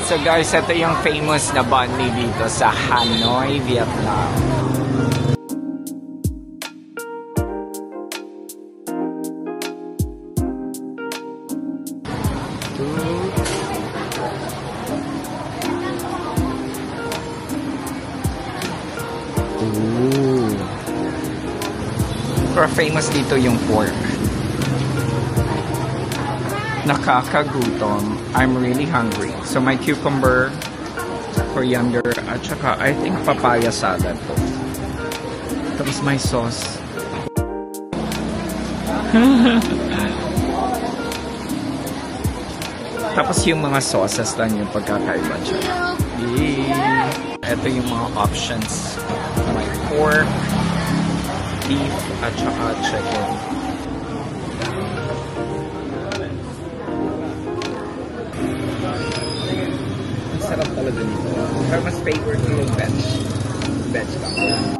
So guys, ito yung famous na banh mi dito sa Hanoi, Vietnam. Ooh. Pero famous dito yung pork. Nakakagutom. I'm really hungry. So my cucumber, coriander, at saka I think papaya salad to. Tapos my sauce. Tapos yung mga sauces lang yung pagkakaiba dyan. Ito yung mga options. May pork, beef, at saka chicken. Sarap talaga nito. Pero mas favorite ko yung veg. Veg lang.